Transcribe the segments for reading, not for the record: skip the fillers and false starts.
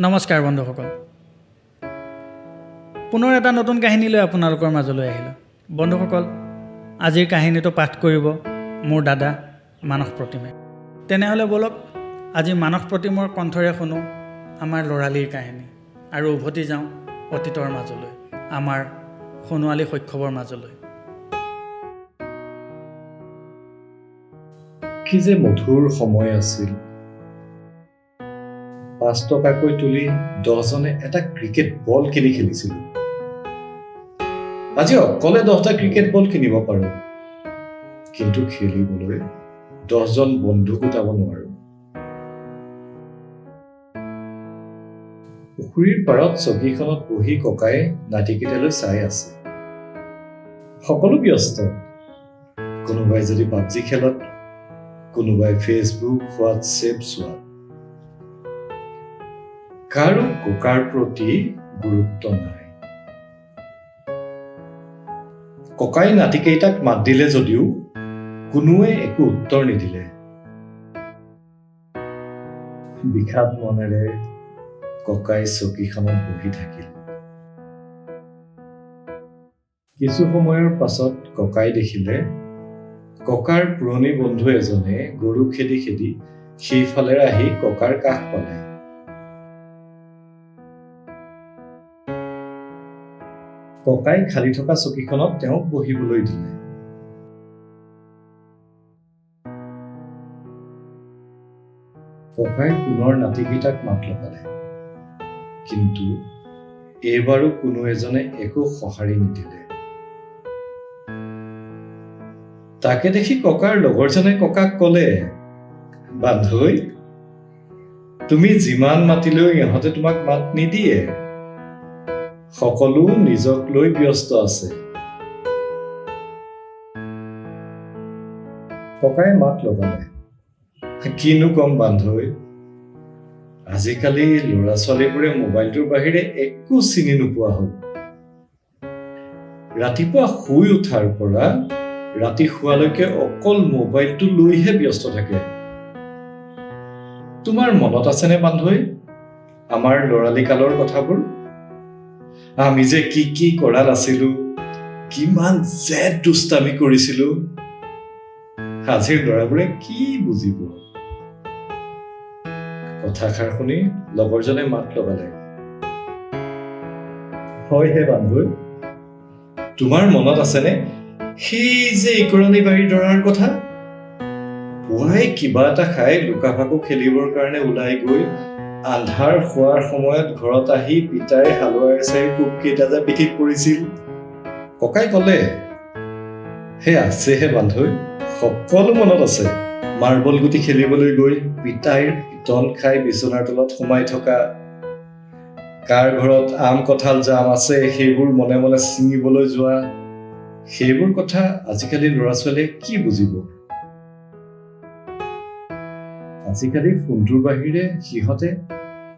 নমস্কাৰ বন্ধুসকল, পুনৰ এটা নতুন কাহিনী লৈ আপোনালোকৰ মাজলৈ আহিলোঁ। বন্ধুসকল, আজিৰ কাহিনীটো পাঠ কৰিব মোৰ দাদা মানস প্ৰতিমে। তেনেহ'লে ব'লক আজি মানস প্ৰতিমৰ কণ্ঠৰে শুনো আমাৰ ল'ৰালিৰ কাহিনী আৰু উভতি যাওঁ অতীতৰ মাজলৈ, আমাৰ সোণোৱালী শৈশৱৰ মাজলৈ। কি যে মধুৰ সময় আছিল। 5 টকাকৈ তুলি 10জনে এটা ক্ৰিকেট বল কিনি খেলিছিলোঁ। আজি অকলে 10টা ক্ৰিকেট বল কিনিব পাৰোঁ, কিন্তু খেলিবলৈ 10জন বন্ধু গোটাব নোৱাৰোঁ। পুখুৰীৰ পাৰত চকীখনত বহি ককাই নাতিকেইটালৈ চাই আছে। সকলো ব্যস্ত, কোনোবাই যদি পাবজি খেলত, কোনোবাই ফেচবুক হোৱাটছএপ চোৱা। কাৰো ককাৰ প্ৰতি গুৰুত্ব নাই। ককাই নাতিকেইটাক মাত দিলে যদিও কোনোৱে একো উত্তৰ নিদিলে। বিষাদ মনেৰে ককাই চকীখনত বহি থাকিল। কিছু সময়ৰ পাছত ককাই দেখিলে ককাৰ পুৰণি বন্ধু এজনে গৰু খেদি খেদি সেইফালে আহি ককাৰ কাষ পালে। ককাই খালি থকা চকীখনত তেওঁক বহিবলৈ দিলে। ককাই পুনৰ নাতিকেইটাক মাত লগালে, কিন্তু এইবাৰো কোনো এজনে একো সঁহাৰি নিদিলে। তাকে দেখি ককাৰ লগৰজনে ককাক ক'লে, বান্ধৈ, তুমি যিমান মাতিলেও ইহঁতে তোমাক মাত নিদিয়ে। সকলো নিজক লৈ ব্যস্ত আছে। ককাই মাত লগালে, কিনো কম বান্ধৈ, আজিকালি ল'ৰা ছোৱালীবোৰে মোবাইলটোৰ বাহিৰে একো চিনি নোপোৱা হ'ল। ৰাতিপুৱা শুই উঠাৰ পৰা ৰাতি শুৱালৈকে অকল মোবাইলটো লৈহে ব্যস্ত থাকে। তোমাৰ মনত আছেনে বান্ধৈ আমাৰ ল'ৰালি কালৰ কথাবোৰ? আমি যে কি কৰা নাছিলো, কিমান যে দুষ্টামি কৰিছিলো। আজিৰ ল'ৰাবোৰে কি বুজিব? কথাষাৰ শুনি লগৰজনে মাত লগালে, হয় হে বান্ধৈ, তোমাৰ মনত আছেনে সেই যে ইকৰাণী বাৰীৰ দৰাৰ কথা? পুৱাই কিবা এটা খাই লুকা ভাকু খেলিবৰ কাৰণে ওলাই গৈ আন্ধাৰ হোৱাৰ সময়ত ঘৰত আহি পিতাই হালোৱাৰে চাই কোবকেইটা যে পিঠিত পৰিছিল। ককাই ক'লে, হে আছেহে বান্ধৈ, সকলো মনত আছে। মাৰ্বল গুটি খেলিবলৈ গৈ পিতাইৰ পিটন খাই বিচনাৰ তলত সোমাই থকা, কাৰ ঘৰত আম কঁঠাল জাম আছে সেইবোৰ মনে মনে ছিঙিবলৈ যোৱা। সেইবোৰ কথা আজিকালি ল'ৰা ছোৱালীয়ে কি বুজিব? আজিকালি ফোনটোৰ বাহিৰে সিহঁতে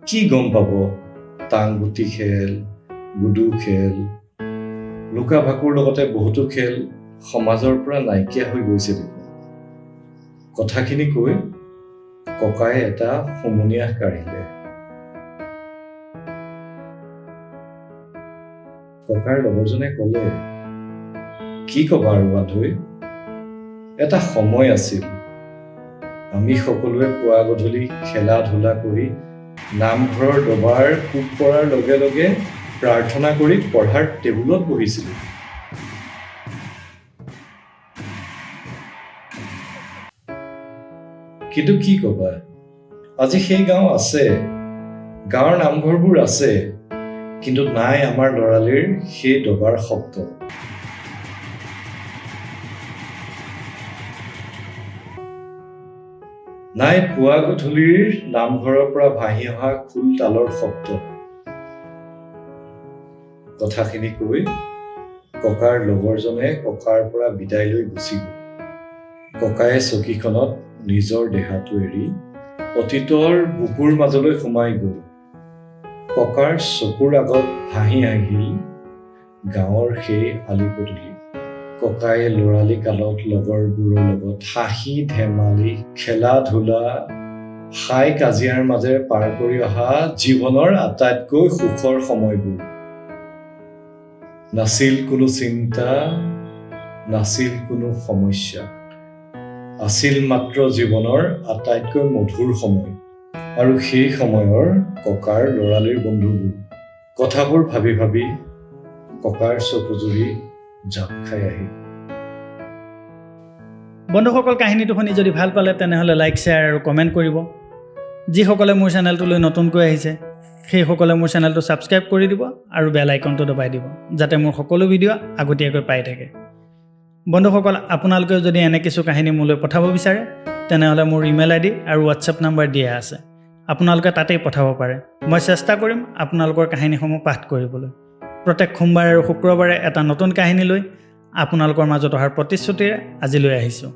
কি গম পাব? টাংগুটি খেল, গুডু খেল, লুকা ভাকুৰ লগতে বহুতো খেল সমাজৰ পৰা নাইকিয়া হৈ গৈছে দেখোন। কথাখিনি কৈ ককাই এটা সমনীয়া কাঢ়িলে। ককাৰ লগৰজনে ক'লে, কি ক'বা আৰু বান্ধৈ, এটা সময় আছিল। আমি সকলোৱে পুৱা গধূলি খেলা ধূলা কৰি নামঘৰৰ দবাৰ কোব পৰাৰ লগে লগে প্ৰাৰ্থনা কৰি পঢ়াৰ টেবুলত বহিছিলো। কিন্তু কি ক'বা, আজি সেই গাঁও আছে, গাঁৱৰ নামঘৰবোৰ আছে, কিন্তু নাই আমাৰ ল'ৰালিৰ সেই দবাৰ শব্দ। নাই পুৱা গধূলিৰ নামঘৰৰ পৰা ভাহি অহা খোল তালৰ শব্দ। কথাখিনি কৈ ককাৰ লগৰজনে ককাৰ পৰা বিদায় লৈ গুচি গ'ল। ককায়ে চকীখনত নিজৰ দেহাটো এৰি অতীতৰ বুকুৰ মাজলৈ সোমাই গ'ল। ককাৰ চকুৰ আগত ভাহি আহিল গাঁৱৰ সেই আলি পদূলি। ককায়ে ল'ৰালি কালত লগৰবোৰৰ লগত হাঁহি ধেমালি খেলা ধূলা হাই কাজিয়াৰ মাজেৰে পাৰ কৰি অহা জীৱনৰ আটাইতকৈ সুখৰ সময়বোৰ। নাছিল কোনো চিন্তা, নাছিল কোনো সমস্যা, আছিল মাত্ৰ জীৱনৰ আটাইতকৈ মধুৰ সময়। আৰু সেই সময়ৰ ককাৰ ল'ৰালিৰ বন্ধুবোৰ, কথাবোৰ ভাবি ভাবি ককাৰ চকুজুৰি জাপ খাই আহিল। বন্ধুসকল, কাহিনীটো শুনি যদি ভাল পালে তেনেহ'লে লাইক, শ্বেয়াৰ আৰু কমেণ্ট কৰিব। যিসকলে মোৰ চেনেলটোলৈ নতুনকৈ আহিছে সেইসকলে মোৰ চেনেলটো ছাবস্ক্ৰাইব কৰি দিব আৰু বেল আইকনটো দবাই দিব, যাতে মোৰ সকলো ভিডিঅ' আগতীয়াকৈ পাই থাকে। বন্ধুসকল, আপোনালোকেও যদি এনে কিছু কাহিনী মোলৈ পঠাব বিচাৰে তেনেহ'লে মোৰ ইমেইল ID আৰু হোৱাটছএপ নম্বৰ দিয়া আছে, আপোনালোকে তাতেই পঠাব পাৰে। মই চেষ্টা কৰিম আপোনালোকৰ কাহিনীসমূহ পাঠ কৰিবলৈ। প্ৰত্যেক সোমবাৰ আৰু শুক্ৰবাৰে এটা নতুন কাহিনী লৈ আপোনালোকৰ মাজত অহাৰ প্ৰতিশ্ৰুতিৰে আজিলৈ আহিছোঁ।